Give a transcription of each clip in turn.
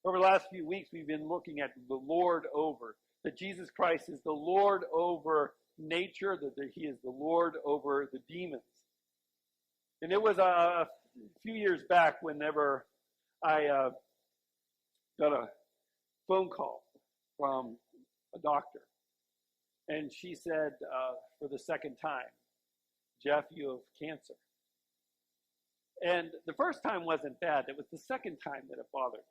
Over the last few weeks, we've been looking at the Lord over, that Jesus Christ is the Lord over nature, that he is the Lord over the demons. And it was a few years back whenever I got a phone call from a doctor. And she said, for the second time, Jeff, you have cancer. And the first time wasn't bad. It was the second time that it bothered me.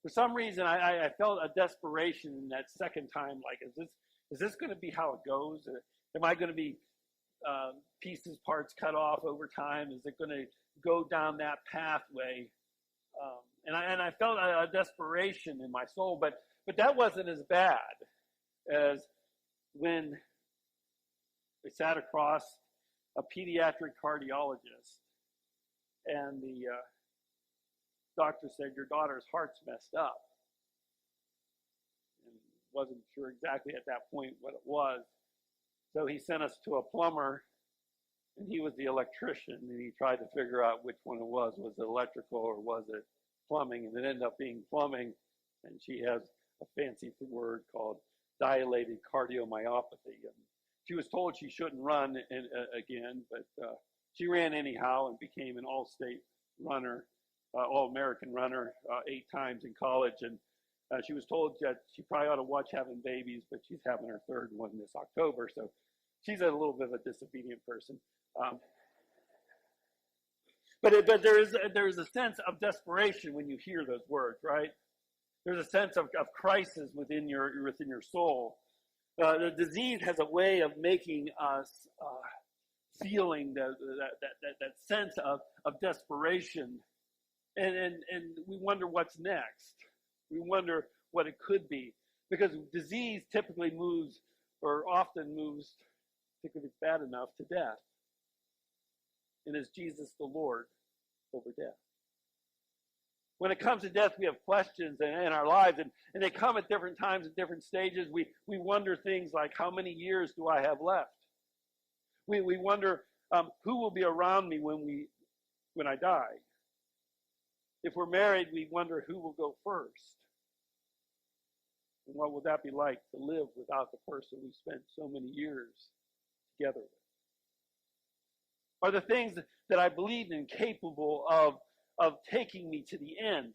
For some reason, I felt a desperation in that second time. Like, is this going to be how it goes? Am I going to be pieces, parts cut off over time? Is it going to go down that pathway? And I felt a desperation in my soul, but that wasn't as bad as when we sat across a pediatric cardiologist, and the doctor said, your daughter's heart's messed up. And wasn't sure exactly at that point what it was. So he sent us to a plumber, and he was the electrician, and he tried to figure out which one it was. Was it electrical or was it plumbing? And it ended up being plumbing, and she has a fancy word called dilated cardiomyopathy. And she was told she shouldn't run again, but she ran anyhow and became an all-state runner, all-American runner 8 times in college. And she was told that she probably ought to watch having babies, but she's having her 3rd one this October. So she's a little bit of a disobedient person. But there is a sense of desperation when you hear those words, right? There's a sense of crisis within your soul. The disease has a way of making us feeling that sense of desperation, and we wonder what's next. We wonder what it could be, because disease typically moves, or often moves, particularly if it's bad enough, to death. And is Jesus the Lord over death? When it comes to death, we have questions in our lives, and they come at different times, at different stages. We wonder things like, how many years do I have left? We wonder who will be around me when I die. If we're married, we wonder who will go first. And what would that be like to live without the person we spent so many years together with? Are the things that I believe in capable of taking me to the end?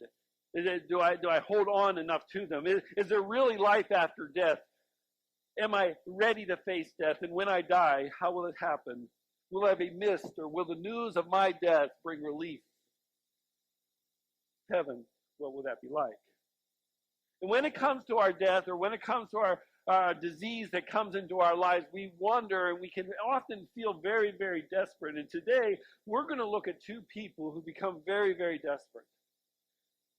Do I hold on enough to them? Is there really life after death? Am I ready to face death? And when I die, how will it happen? Will I be missed, or will the news of my death bring relief? Heaven, what will that be like? And when it comes to our death, or when it comes to our disease that comes into our lives, we wonder, and we can often feel very, very desperate. And today, we're going to look at 2 people who become very, very desperate.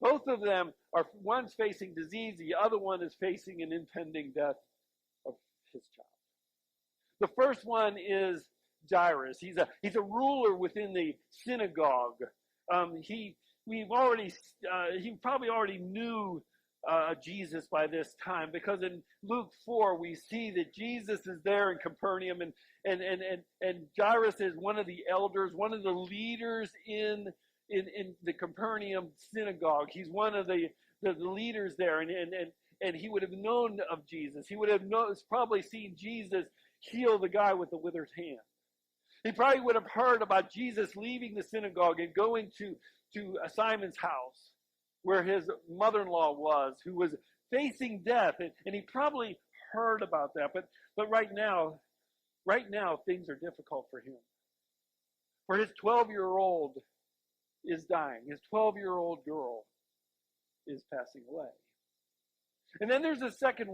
Both of them are, one's facing disease, the other one is facing an impending death of his child. The first one is Jairus. He's a ruler within the synagogue. He probably already knew Jesus by this time, because in Luke 4 we see that Jesus is there in Capernaum, and Jairus is one of the elders, one of the leaders in the Capernaum synagogue. He's one of the leaders there, and he would have known of Jesus. He would have probably seen Jesus heal the guy with the withered hand. He probably would have heard about Jesus leaving the synagogue and going to Simon's house, where his mother-in-law was, who was facing death, and he probably heard about that. But right now things are difficult for him. For his 12-year-old is dying. His 12-year-old girl is passing away. And then there's a second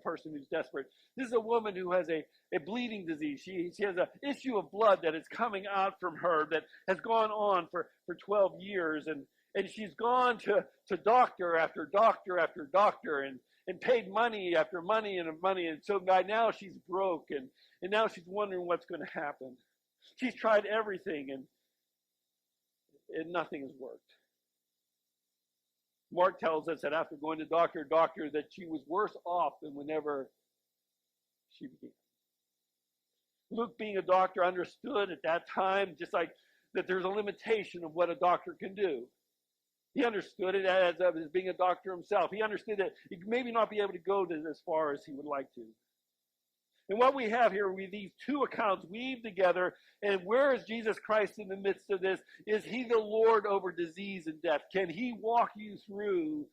person who's desperate. This is a woman who has a bleeding disease. She has an issue of blood that is coming out from her that has gone on for 12 years. And she's gone to doctor after doctor after doctor and paid money after money and money. And so by now she's broke, and now she's wondering what's going to happen. She's tried everything, and nothing has worked. Mark tells us that after going to doctor, that she was worse off than whenever she began. Luke, being a doctor, understood at that time, just like that there's a limitation of what a doctor can do. He understood it as being a doctor himself. He understood that he maybe not be able to go as far as he would like to. And what we have here, these two accounts weave together. And where is Jesus Christ in the midst of this? Is he the Lord over disease and death? Can he walk you through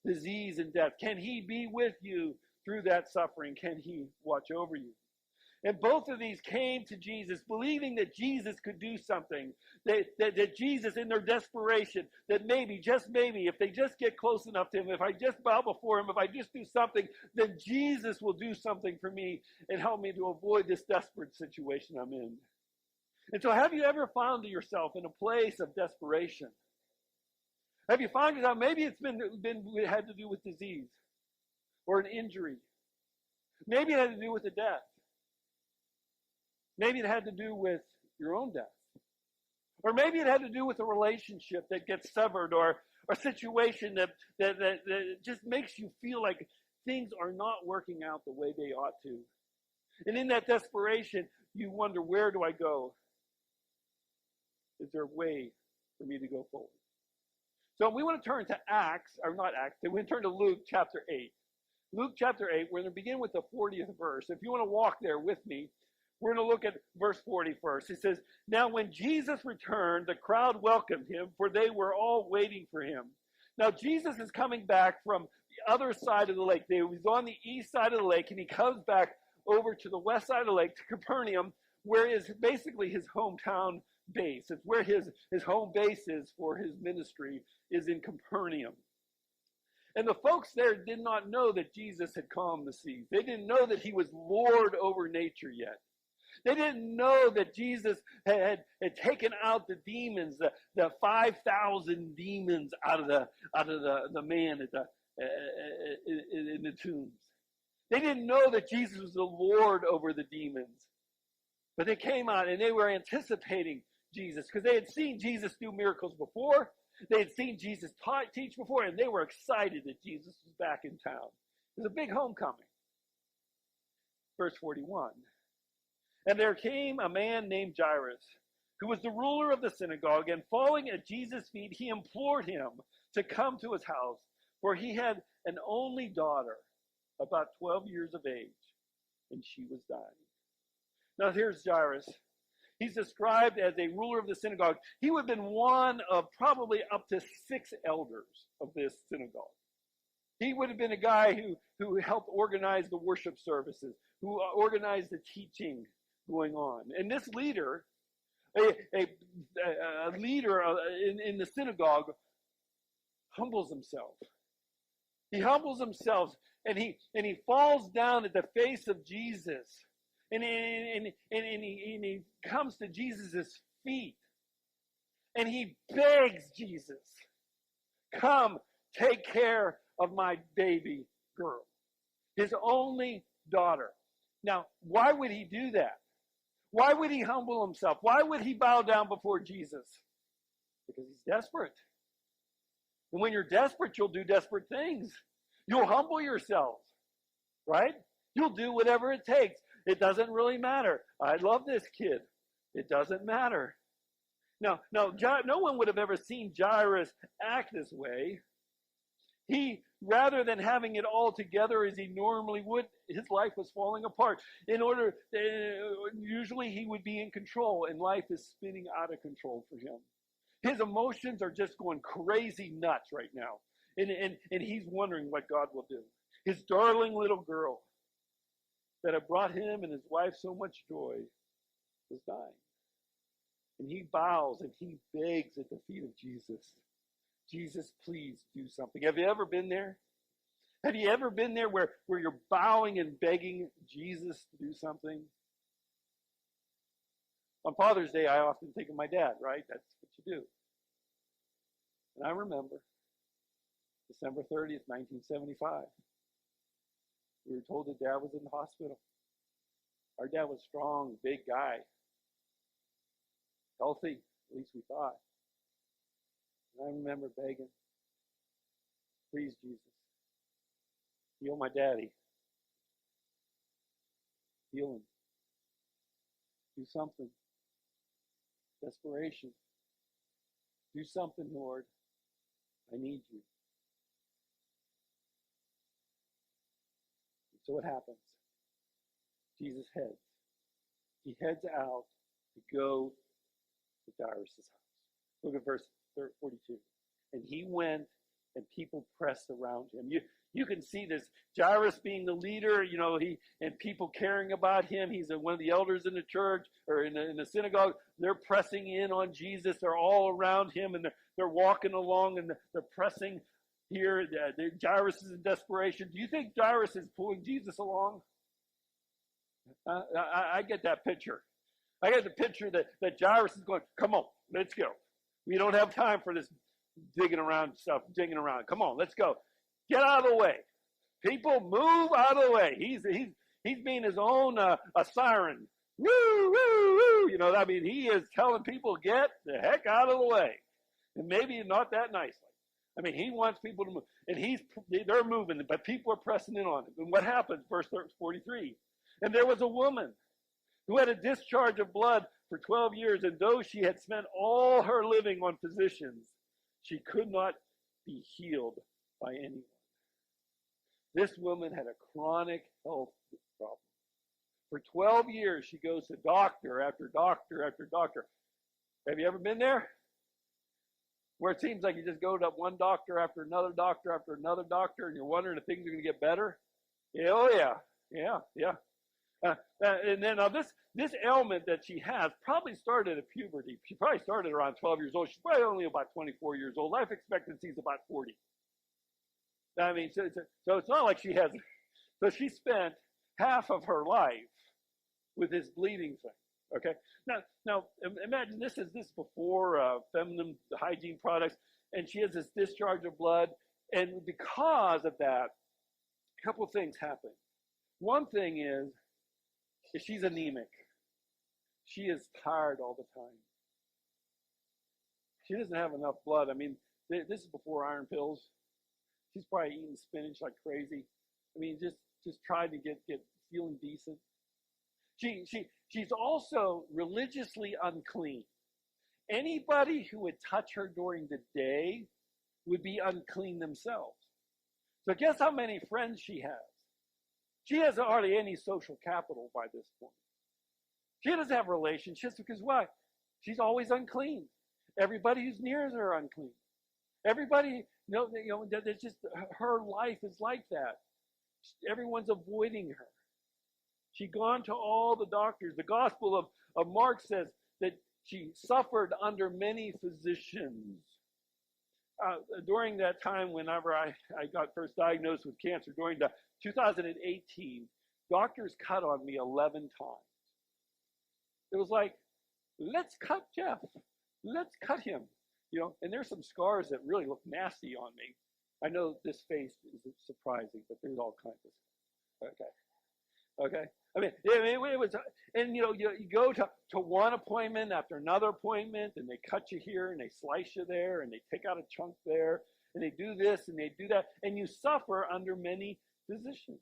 disease and death? Can he be with you through that suffering? Can he watch over you? And both of these came to Jesus, believing that Jesus could do something, that Jesus, in their desperation, that maybe, just maybe, if they just get close enough to him, if I just bow before him, if I just do something, then Jesus will do something for me and help me to avoid this desperate situation I'm in. And so have you ever found yourself in a place of desperation? Have you found yourself, maybe it's it had to do with disease or an injury. Maybe it had to do with a death. Maybe it had to do with your own death. Or maybe it had to do with a relationship that gets severed, or a situation that just makes you feel like things are not working out the way they ought to. And in that desperation, you wonder, where do I go? Is there a way for me to go forward? So we want to turn to we want to turn to Luke chapter 8. Luke chapter 8, we're going to begin with the 40th verse. If you want to walk there with me, we're going to look at verse 40 first. It says, "Now when Jesus returned, the crowd welcomed him, for they were all waiting for him." Now Jesus is coming back from the other side of the lake. He was on the east side of the lake, and he comes back over to the west side of the lake, to Capernaum, where is basically his hometown base. It's where his home base is for his ministry, is in Capernaum. And the folks there did not know that Jesus had calmed the seas. They didn't know that he was Lord over nature yet. They didn't know that Jesus had taken out the demons, the 5,000 demons out of the man in the tombs. They didn't know that Jesus was the Lord over the demons. But they came out and they were anticipating Jesus, because they had seen Jesus do miracles before. They had seen Jesus teach before, and they were excited that Jesus was back in town. It was a big homecoming. Verse 41. "And there came a man named Jairus, who was the ruler of the synagogue, and falling at Jesus' feet, he implored him to come to his house, for he had an only daughter, about 12 years of age, and she was dying." Now here's Jairus. He's described as a ruler of the synagogue. He would have been one of probably up to 6 elders of this synagogue. He would have been a guy who helped organize the worship services, who organized the teaching going on. And this leader, a leader in the synagogue, humbles himself. He humbles himself, and he falls down at the face of Jesus. And he comes to Jesus' feet. And he begs Jesus, "Come, take care of my baby girl." His only daughter. Now, why would he do that? Why would he humble himself? Why would he bow down before Jesus? Because he's desperate. And when you're desperate, you'll do desperate things. You'll humble yourself, right? You'll do whatever it takes. It doesn't really matter. I love this kid. It doesn't matter. No one would have ever seen Jairus act this way. He, rather than having it all together as he normally would, his life was falling apart. Usually he would be in control, and life is spinning out of control for him. His emotions are just going crazy nuts right now. And he's wondering what God will do. His darling little girl that had brought him and his wife so much joy was dying. And he bows and he begs at the feet of Jesus. "Jesus, please do something." Have you ever been there? Have you ever been there where you're bowing and begging Jesus to do something? On Father's Day, I often think of my dad, right? That's what you do. And I remember December 30th, 1975. We were told that Dad was in the hospital. Our dad was strong, big guy. Healthy, at least we thought. And I remember begging, "Please, Jesus, heal my daddy. Heal him. Do something." Desperation. Do something, Lord. I need you. So what happens? Jesus heads. He heads out to go to Jairus' house. Look at verse 42. And he went, and people pressed around him. You can see this. Jairus being the leader, and people caring about him. He's one of the elders in the church or in the synagogue. They're pressing in on Jesus. They're all around him, and they're walking along, and they're pressing here. Jairus is in desperation. Do you think Jairus is pulling Jesus along? I get that picture. I get the picture that Jairus is going, come on, let's go. We don't have time for this digging around. Come on, let's go. Get out of the way. People, move out of the way. He's being his own a siren. Woo, woo, woo. He is telling people, get the heck out of the way. And maybe not that nicely. He wants people to move. And they're moving, but people are pressing in on him. And what happens? Verse 43. And there was a woman who had a discharge of blood for 12 years, and though she had spent all her living on physicians, she could not be healed by anyone. This woman had a chronic health problem. For 12 years, she goes to doctor after doctor after doctor. Have you ever been there? Where it seems like you just go to one doctor after another doctor after another doctor, and you're wondering if things are going to get better? Yeah, oh yeah. And then this ailment that she has probably started at puberty. She probably started around 12 years old. She's probably only about 24 years old. Life expectancy is about 40. So it's not like she has. So she spent half of her life with this bleeding thing. Okay. Now imagine this is before feminine hygiene products, and she has this discharge of blood, and because of that, a couple of things happen. One thing is she's anemic. She is tired all the time. She doesn't have enough blood. This is before iron pills. She's probably eating spinach like crazy. Just trying to get feeling decent. She's also religiously unclean. Anybody who would touch her during the day would be unclean themselves. So guess how many friends she has? She has hardly any social capital by this point. She doesn't have relationships because why? She's always unclean. Everybody who's near her are unclean. Everybody, that's just her life is like that. Everyone's avoiding her. She'd gone to all the doctors. The Gospel of Mark says that she suffered under many physicians. During that time, whenever I got first diagnosed with cancer, during the 2018, doctors cut on me 11 times. It was like, let's cut Jeff. Let's cut him. And there's some scars that really look nasty on me. I know this face is surprising, but there's all kinds of stuff. Okay. It was, and you go to one appointment after another appointment, and they cut you here, and they slice you there, and they take out a chunk there, and they do this, and they do that, and you suffer under many physicians.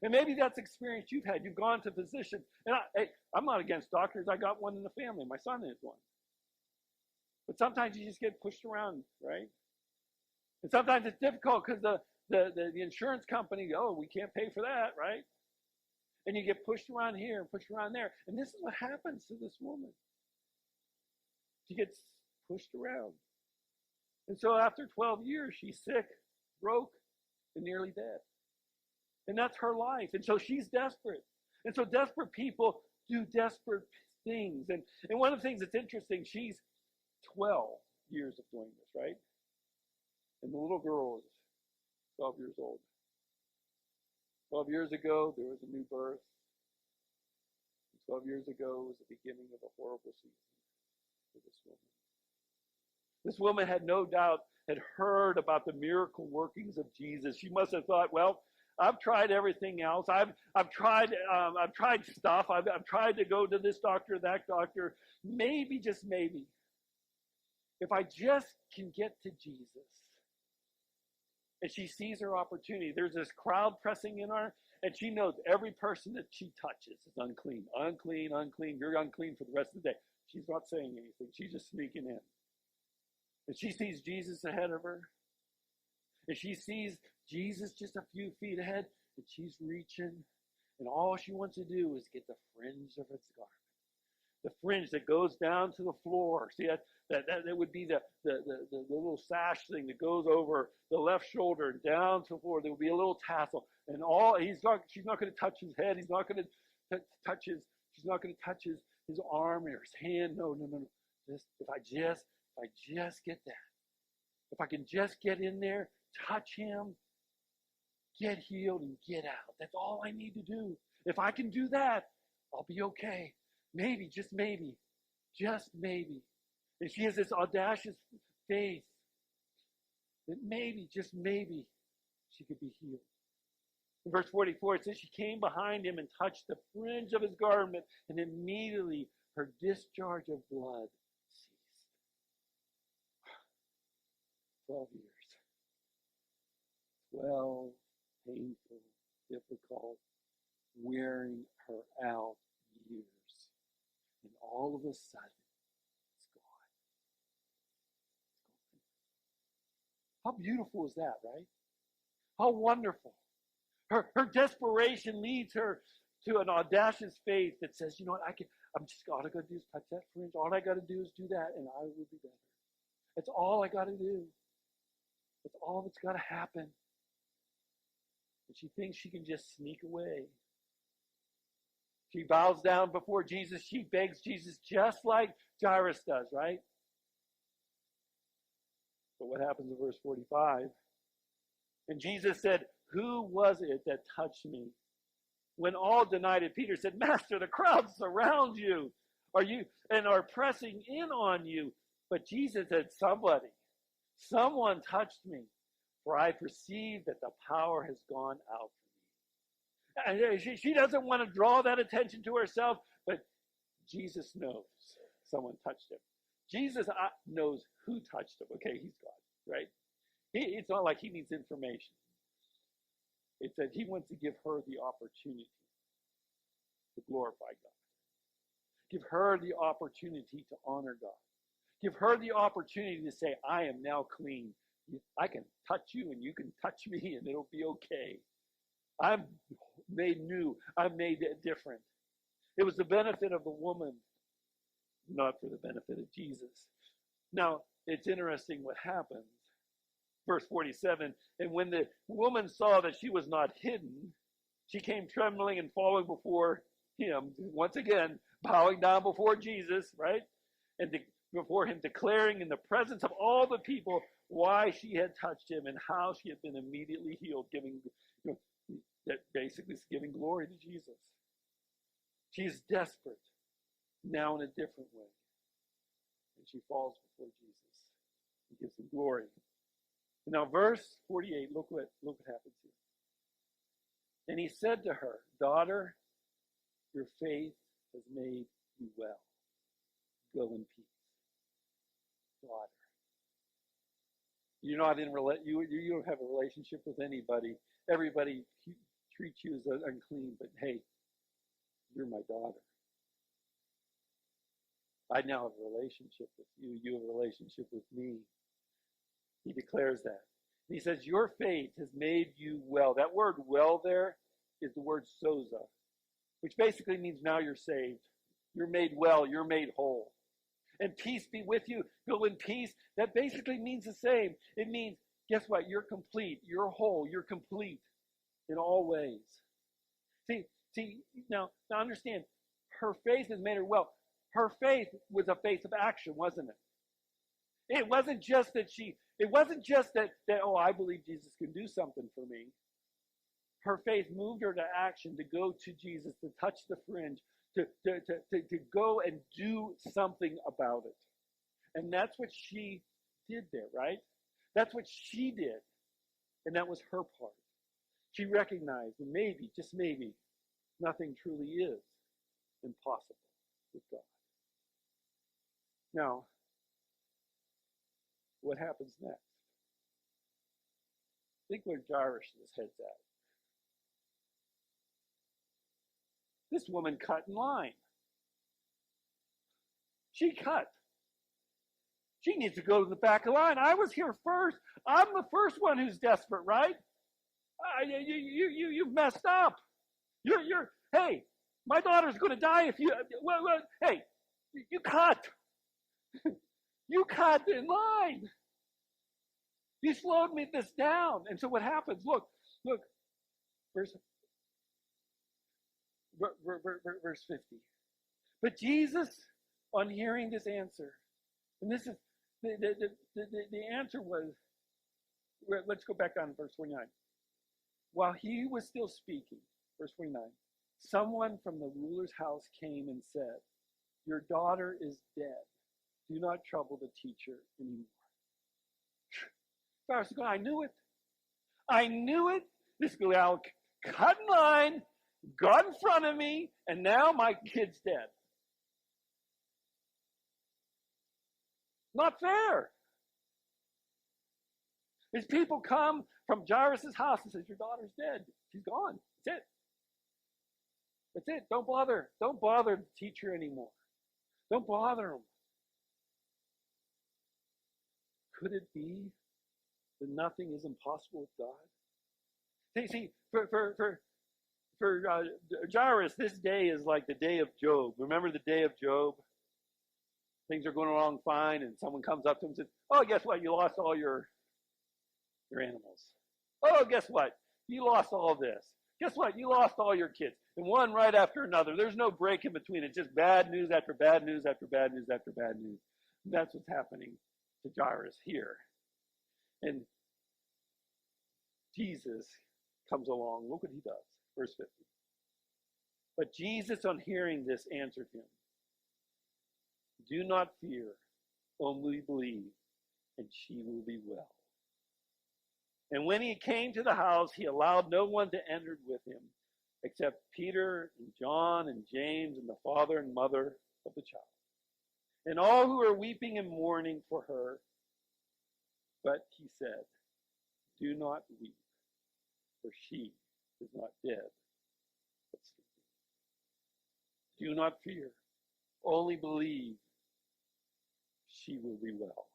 And maybe that's experience you've had. You've gone to physicians, and I'm not against doctors. I got one in the family. My son is one. But sometimes you just get pushed around, right? And sometimes it's difficult because the insurance company, we can't pay for that, right? And you get pushed around here and pushed around there. And this is what happens to this woman. She gets pushed around. And so after 12 years, she's sick, broke, and nearly dead. And that's her life. And so she's desperate. And so desperate people do desperate things. And one of the things that's interesting, she's 12 years of doing this, right? And the little girl is 12 years old. 12 years ago, there was a new birth. 12 years ago was the beginning of a horrible season for this woman. This woman had no doubt had heard about the miracle workings of Jesus. She must have thought, well, I've tried everything else. I've tried stuff. I've tried to go to this doctor, that doctor. Maybe, just maybe, if I just can get to Jesus. And she sees her opportunity. There's this crowd pressing in on her, and she knows every person that she touches is unclean, unclean, unclean. You're unclean for the rest of the day. She's not saying anything. She's just sneaking in. And she sees Jesus ahead of her. And she sees Jesus just a few feet ahead. And she's reaching. And all she wants to do is get the fringe of his garment. The fringe that goes down to the floor. See, that would be the little sash thing that goes over the left shoulder and down to the floor. There would be a little tassel. And she's not going to touch his head. He's not going to touch she's not going to touch his arm or his hand. No. Just, if I just get that. If I can just get in there, touch him, get healed, and get out. That's all I need to do. If I can do that, I'll be okay. Maybe, just maybe. And she has this audacious faith that maybe, just maybe, she could be healed. In verse 44, it says she came behind him and touched the fringe of his garment, and immediately her discharge of blood ceased. 12 years. 12 painful, difficult, wearing her out years. And all of a sudden, it's gone. How beautiful is that, right? How wonderful. Her desperation leads her to an audacious faith that says, you know what, all I got to do is touch that fringe. All I got to do is do that, and I will be better. That's all I got to do. That's all that's got to happen. And she thinks she can just sneak away. She bows down before Jesus. She begs Jesus just like Jairus does, right? But what happens in verse 45? And Jesus said, who was it that touched me? When all denied it, Peter said, Master, the crowds surround you. Are pressing in on you. But Jesus said, someone touched me, for I perceive that the power has gone out from me. And she doesn't want to draw that attention to herself, but Jesus knows someone touched him. Jesus knows who touched him. Okay, he's God, right? It's not like he needs information. It's that he wants to give her the opportunity to glorify God. Give her the opportunity to honor God. Give her the opportunity to say, I am now clean. I can touch you and you can touch me and it'll be okay. I'm made new. I'm made different. It was the benefit of the woman, not for the benefit of Jesus. Now, it's interesting what happens. Verse 47, and when the woman saw that she was not hidden, she came trembling and falling before him, once again, bowing down before Jesus, right? And before him, declaring in the presence of all the people why she had touched him and how she had been immediately healed, basically giving glory to Jesus. She's desperate, now in a different way. And she falls before Jesus and gives him glory. Now, verse 48, look what happens here. And he said to her, Daughter, your faith has made you well. Go in peace. Daughter. You're not you don't have a relationship with anybody. Everybody treats you as unclean, but hey, you're my daughter. I now have a relationship with you. You have a relationship with me. He declares that. And he says, your faith has made you well. That word well there is the word sozo, which basically means now you're saved. You're made well. You're made whole. And peace be with you. Go in peace. That basically means the same. It means, guess what? You're complete. You're whole. You're complete in all ways. See, now understand, her faith has made her well. Her faith was a faith of action, wasn't it? It wasn't just that, oh, I believe Jesus can do something for me. Her faith moved her to action, to go to Jesus, to touch the fringe, to go and do something about it. And that's what she did there, right? That's what she did. And that was her part. She recognized that maybe, just maybe, nothing truly is impossible with God. Now, what happens next? Think where Jairus' head's at. This woman cut in line. She cut. She needs to go to the back of the line. I was here first. I'm the first one who's desperate, right? You've messed up. Hey, my daughter's going to die if you, hey, you cut. You cut in line. You slowed me this down. And so what happens? Look, verse 50. But Jesus, on hearing this answer, and this is, the answer was, let's go back down to verse 49. While he was still speaking, verse 49, someone from the ruler's house came and said, your daughter is dead. Do not trouble the teacher anymore. I was going, I knew it. I knew it. This guy cut in line, got in front of me, and now my kid's dead. Not fair. These people come from Jairus' house and says, your daughter's dead. She's gone. That's it. That's it. Don't bother. Don't bother the teacher anymore. Don't bother him. Could it be that nothing is impossible with God? See, for Jairus, this day is like the day of Job. Remember the day of Job? Things are going along fine, and someone comes up to him and says, oh, guess what? You lost all your animals. Oh, guess what? You lost all this. Guess what? You lost all your kids. And one right after another. There's no break in between. It's just bad news after bad news after bad news after bad news. And that's what's happening to Jairus here. And Jesus comes along. Look what he does. Verse 50. But Jesus, on hearing this, answered him, do not fear, only believe, and she will be well. And when he came to the house, he allowed no one to enter with him, except Peter and John and James and the father and mother of the child, and all who were weeping and mourning for her. But he said, do not weep, for she is not dead, but sleeping. Do not fear, only believe, she will be well.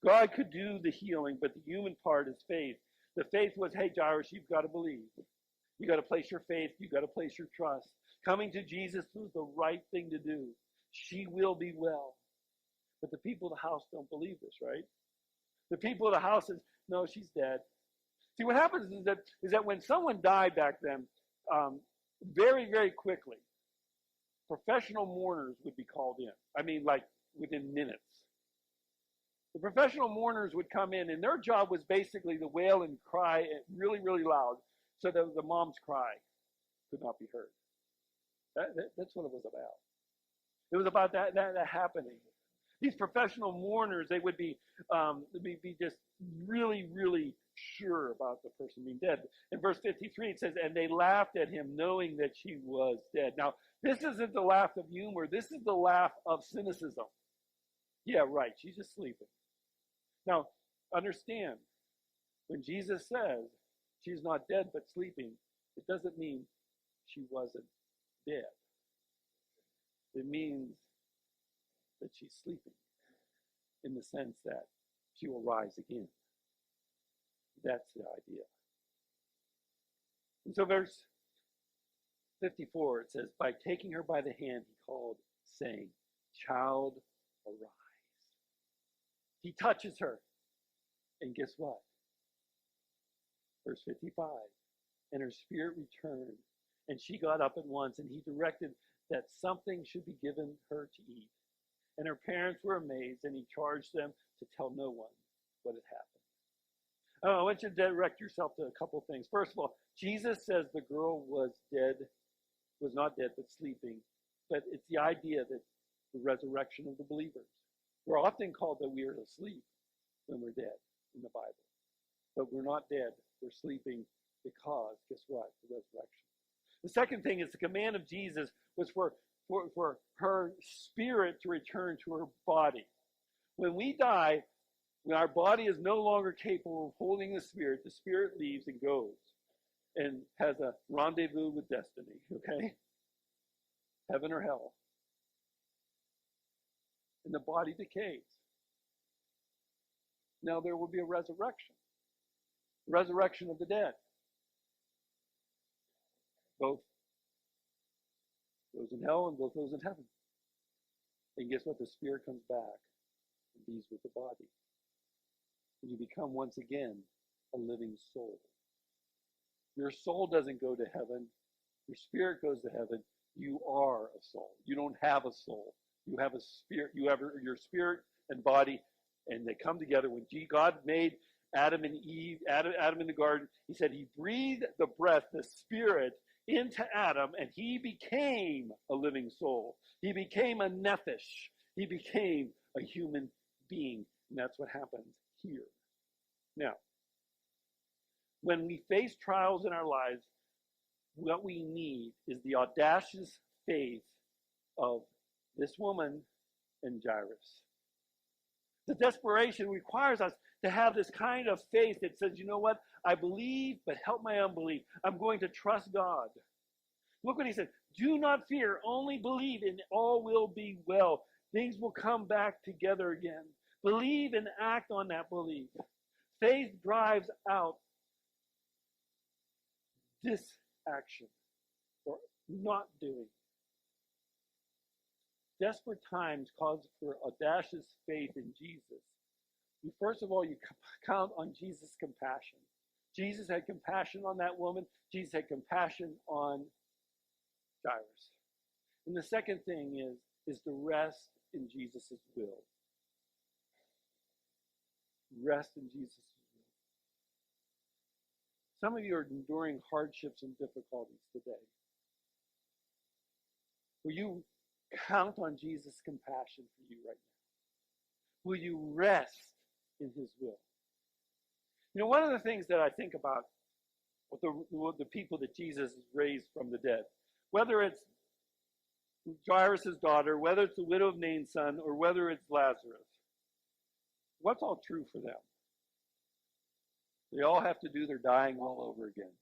God could do the healing, but the human part is faith. The faith was, hey, Jairus, you've got to believe. You've got to place your faith. You've got to place your trust. Coming to Jesus was the right thing to do. She will be well. But the people of the house don't believe this, right? The people of the house says, no, she's dead. See, what happens is that when someone died back then, very, very quickly, professional mourners would be called in. I mean, like within minutes. The professional mourners would come in, and their job was basically to wail and cry really, really loud so that the mom's cry could not be heard. That's what it was about. It was about that happening. These professional mourners, they would be just really, really sure about the person being dead. In verse 53, it says, and they laughed at him, knowing that she was dead. Now, this isn't the laugh of humor. This is the laugh of cynicism. Yeah, right. She's just sleeping. Now, understand, when Jesus says she's not dead but sleeping, it doesn't mean she wasn't dead. It means that she's sleeping in the sense that she will rise again. That's the idea. And so verse 54, it says, by taking her by the hand, he called, saying, child, arise. He touches her. And guess what? Verse 55. And her spirit returned. And she got up at once. And he directed that something should be given her to eat. And her parents were amazed. And he charged them to tell no one what had happened. I want you to direct yourself to a couple things. First of all, Jesus says the girl was not dead, but sleeping. But it's the idea that the resurrection of the believers. We're often called that we are asleep when we're dead in the Bible. But we're not dead. We're sleeping because, guess what? The resurrection. The second thing is the command of Jesus was for her spirit to return to her body. When we die, when our body is no longer capable of holding the spirit leaves and goes and has a rendezvous with destiny, okay? Heaven or hell. And the body decays. Now there will be a resurrection of the dead, both those in hell and both those in heaven. And guess what? The spirit comes back and bees with the body. And you become once again a living soul. Your soul doesn't go to heaven. Your spirit goes to heaven. You are a soul. You don't have a soul. You have a spirit. You have your spirit and body, and they come together. When God made Adam and Eve, Adam in the garden, he said he breathed the breath, the spirit, into Adam, and he became a living soul. He became a nephesh. He became a human being. And that's what happens here. Now, when we face trials in our lives, what we need is the audacious faith of this woman and Jairus. The desperation requires us to have this kind of faith that says, you know what? I believe, but help my unbelief. I'm going to trust God. Look what he said. Do not fear, only believe, and all will be well. Things will come back together again. Believe and act on that belief. Faith drives out disaction or not doing. Desperate times cause for audacious faith in Jesus. First of all, you count on Jesus' compassion. Jesus had compassion on that woman. Jesus had compassion on Jairus. And the second thing is to rest in Jesus' will. Rest in Jesus' will. Some of you are enduring hardships and difficulties today. Will you count on Jesus' compassion for you right now? Will you rest in his will? You know, one of the things that I think about with the people that Jesus raised from the dead, whether it's Jairus' daughter, whether it's the widow of Nain's son, or whether it's Lazarus, what's all true for them? They all have to do their dying all over again.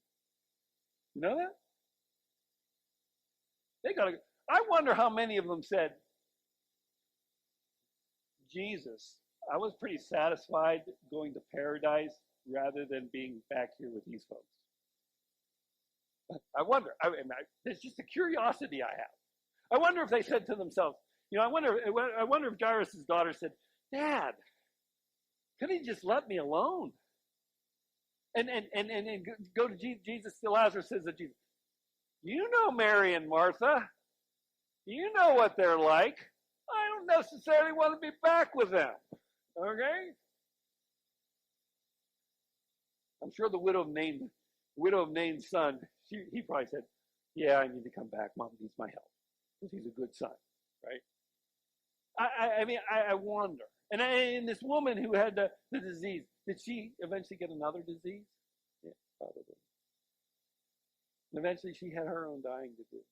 You know that? I wonder how many of them said, Jesus, I was pretty satisfied going to paradise rather than being back here with these folks. I wonder. It's just a curiosity I have. I wonder if they said to themselves, you know, I wonder if Jairus' daughter said, Dad, could he just let me alone? And go to Jesus. Lazarus says to Jesus, you know Mary and Martha. You know what they're like. I don't necessarily want to be back with them. Okay? I'm sure the widow of Nain's son, he probably said, yeah, I need to come back. Mom needs my help. Because he's a good son, right? I wonder. And this woman who had the disease, did she eventually get another disease? Yeah, probably. And eventually she had her own dying to do.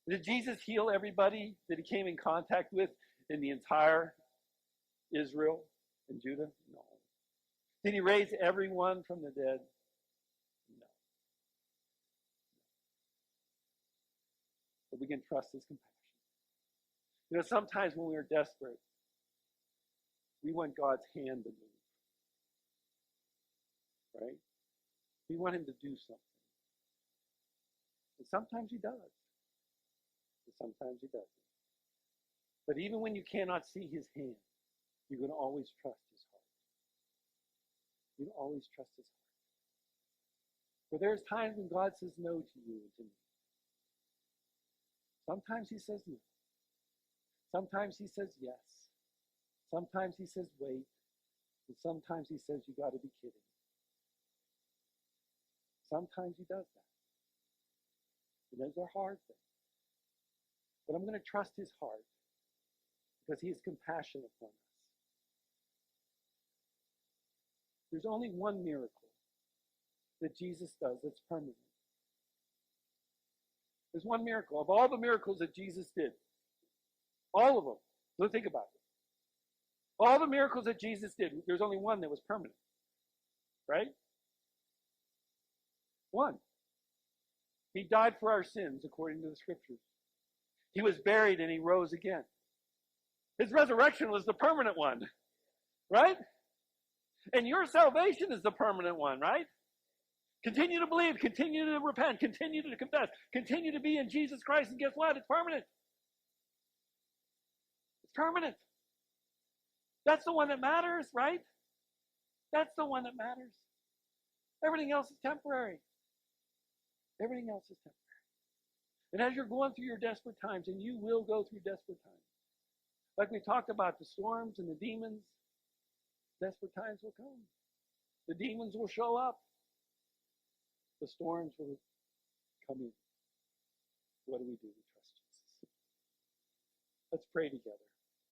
Did Jesus heal everybody that he came in contact with in the entire Israel and Judah? No. Did he raise everyone from the dead? No. But we can trust his compassion. You know, sometimes when we are desperate, we want God's hand to move. Right? We want him to do something. And sometimes he does. And sometimes he doesn't. But even when you cannot see his hand, you can always trust his heart. You can always trust his heart. For there's times when God says no to you and to me. Sometimes he says no. Sometimes he says yes. Sometimes he says wait. And sometimes he says, you got to be kidding. Sometimes he does that. And those are hard things. But I'm going to trust his heart because he is compassionate upon us. There's only one miracle that Jesus does that's permanent. There's one miracle. Of all the miracles that Jesus did, all of them, so think about it. All the miracles that Jesus did, there's only one that was permanent. Right? One. He died for our sins according to the scriptures. He was buried and he rose again. His resurrection was the permanent one. Right? And your salvation is the permanent one, right? Continue to believe, continue to repent, continue to confess, continue to be in Jesus Christ, and guess what? It's permanent. It's permanent. That's the one that matters, right? That's the one that matters. Everything else is temporary. Everything else is temporary. And as you're going through your desperate times, and you will go through desperate times, like we talked about the storms and the demons, desperate times will come. The demons will show up. The storms will come in. What do? We trust Jesus. Let's pray together.